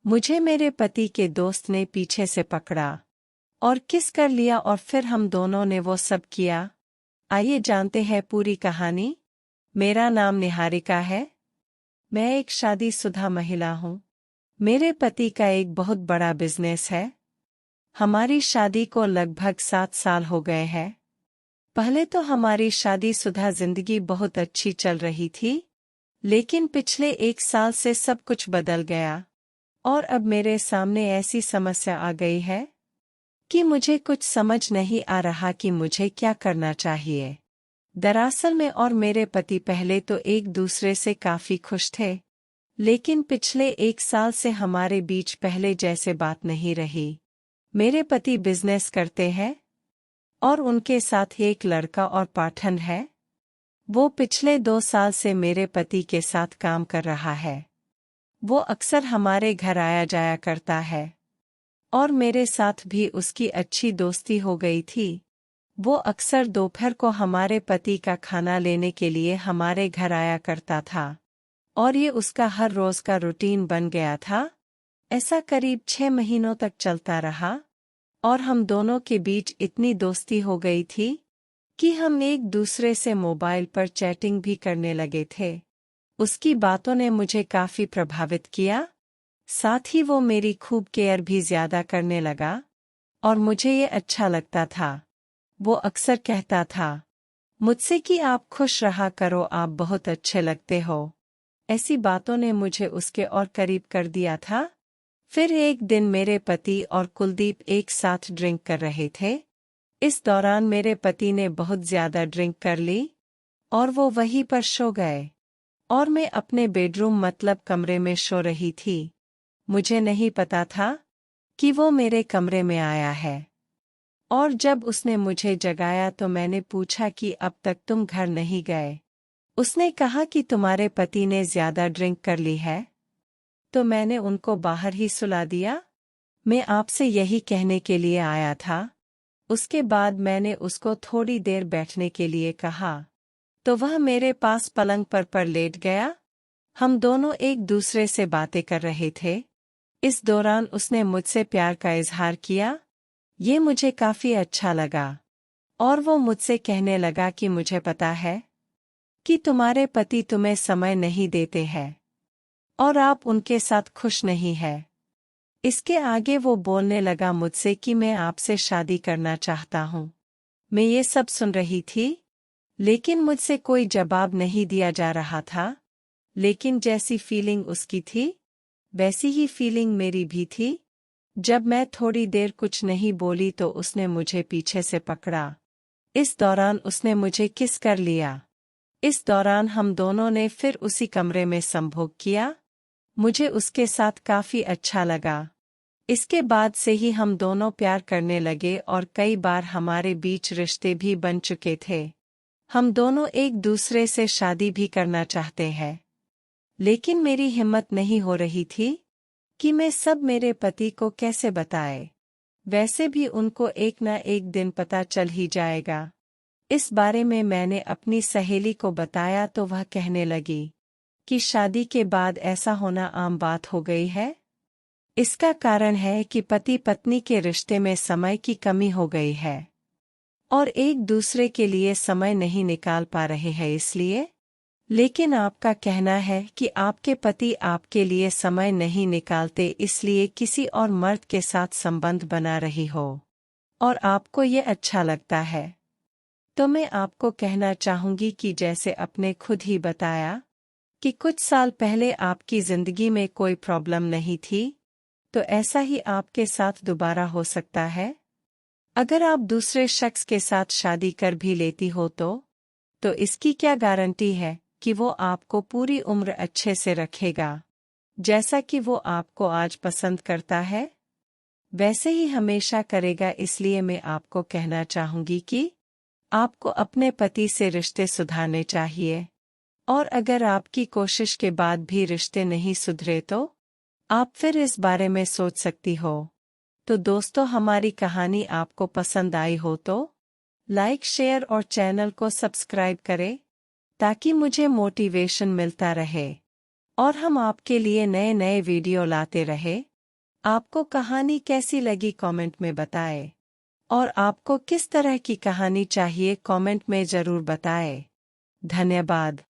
मुझे मेरे पति के दोस्त ने पीछे से पकड़ा और किस कर लिया और फिर हम दोनों ने वो सब किया। आइए जानते हैं पूरी कहानी। मेरा नाम निहारिका है। मैं एक शादीशुदा महिला हूँ। मेरे पति का एक बहुत बड़ा बिजनेस है। हमारी शादी को लगभग 7 साल हो गए हैं। पहले तो हमारी शादीशुदा जिंदगी बहुत अच्छी चल रही थी, लेकिन पिछले 1 साल से सब कुछ बदल गया और अब मेरे सामने ऐसी समस्या आ गई है कि मुझे कुछ समझ नहीं आ रहा कि मुझे क्या करना चाहिए। दरअसल मैं और मेरे पति पहले तो एक दूसरे से काफी खुश थे, लेकिन पिछले 1 साल से हमारे बीच पहले जैसे बात नहीं रही। मेरे पति बिजनेस करते हैं और उनके साथ एक लड़का और पार्टनर है। वो पिछले 2 साल से मेरे पति के साथ काम कर रहा है। वो अक्सर हमारे घर आया जाया करता है और मेरे साथ भी उसकी अच्छी दोस्ती हो गई थी। वो अक्सर दोपहर को हमारे पति का खाना लेने के लिए हमारे घर आया करता था और ये उसका हर रोज का रूटीन बन गया था। ऐसा करीब 6 महीनों तक चलता रहा और हम दोनों के बीच इतनी दोस्ती हो गई थी कि हम एक दूसरे से मोबाइल पर चैटिंग भी करने लगे थे। उसकी बातों ने मुझे काफी प्रभावित किया। साथ ही वो मेरी खूब केयर भी ज्यादा करने लगा और मुझे ये अच्छा लगता था। वो अक्सर कहता था मुझसे कि आप खुश रहा करो, आप बहुत अच्छे लगते हो। ऐसी बातों ने मुझे उसके और करीब कर दिया था। फिर एक दिन मेरे पति और कुलदीप एक साथ ड्रिंक कर रहे थे। इस दौरान मेरे पति ने बहुत ज्यादा ड्रिंक कर ली और वो वहीं पर सो गए और मैं अपने बेडरूम मतलब कमरे में सो रही थी। मुझे नहीं पता था कि वो मेरे कमरे में आया है और जब उसने मुझे जगाया तो मैंने पूछा कि अब तक तुम घर नहीं गए। उसने कहा कि तुम्हारे पति ने ज्यादा ड्रिंक कर ली है, तो मैंने उनको बाहर ही सुला दिया। मैं आपसे यही कहने के लिए आया था। उसके बाद मैंने उसको थोड़ी देर बैठने के लिए कहा, तो वह मेरे पास पलंग पर लेट गया। हम दोनों एक दूसरे से बातें कर रहे थे। इस दौरान उसने मुझसे प्यार का इजहार किया। ये मुझे काफी अच्छा लगा और वो मुझसे कहने लगा कि मुझे पता है कि तुम्हारे पति तुम्हें समय नहीं देते हैं और आप उनके साथ खुश नहीं हैं। इसके आगे वो बोलने लगा मुझसे कि मैं आपसे शादी करना चाहता हूँ। मैं ये सब सुन रही थी, लेकिन मुझसे कोई जवाब नहीं दिया जा रहा था। लेकिन जैसी फीलिंग उसकी थी, वैसी ही फीलिंग मेरी भी थी। जब मैं थोड़ी देर कुछ नहीं बोली तो उसने मुझे पीछे से पकड़ा। इस दौरान उसने मुझे किस कर लिया। इस दौरान हम दोनों ने फिर उसी कमरे में संभोग किया। मुझे उसके साथ काफी अच्छा लगा। इसके बाद से ही हम दोनों प्यार करने लगे और कई बार हमारे बीच रिश्ते भी बन चुके थे। हम दोनों एक दूसरे से शादी भी करना चाहते हैं, लेकिन मेरी हिम्मत नहीं हो रही थी कि मैं सब मेरे पति को कैसे बताए। वैसे भी उनको एक न एक दिन पता चल ही जाएगा। इस बारे में मैंने अपनी सहेली को बताया तो वह कहने लगी कि शादी के बाद ऐसा होना आम बात हो गई है। इसका कारण है कि पति पत्नी के रिश्ते में समय की कमी हो गई है और एक दूसरे के लिए समय नहीं निकाल पा रहे हैं इसलिए। लेकिन आपका कहना है कि आपके पति आपके लिए समय नहीं निकालते, इसलिए किसी और मर्द के साथ संबंध बना रही हो और आपको ये अच्छा लगता है। तो मैं आपको कहना चाहूंगी कि जैसे आपने खुद ही बताया कि कुछ साल पहले आपकी जिंदगी में कोई प्रॉब्लम नहीं थी, तो ऐसा ही आपके साथ दोबारा हो सकता है। अगर आप दूसरे शख्स के साथ शादी कर भी लेती हो तो इसकी क्या गारंटी है कि वो आपको पूरी उम्र अच्छे से रखेगा, जैसा कि वो आपको आज पसंद करता है वैसे ही हमेशा करेगा। इसलिए मैं आपको कहना चाहूंगी कि आपको अपने पति से रिश्ते सुधारने चाहिए और अगर आपकी कोशिश के बाद भी रिश्ते नहीं सुधरे तो आप फिर इस बारे में सोच सकती हो। तो दोस्तों, हमारी कहानी आपको पसंद आई हो तो लाइक, शेयर और चैनल को सब्सक्राइब करें ताकि मुझे मोटिवेशन मिलता रहे और हम आपके लिए नए नए वीडियो लाते रहे। आपको कहानी कैसी लगी कमेंट में बताएं। और आपको किस तरह की कहानी चाहिए कमेंट में ज़रूर बताएं। धन्यवाद।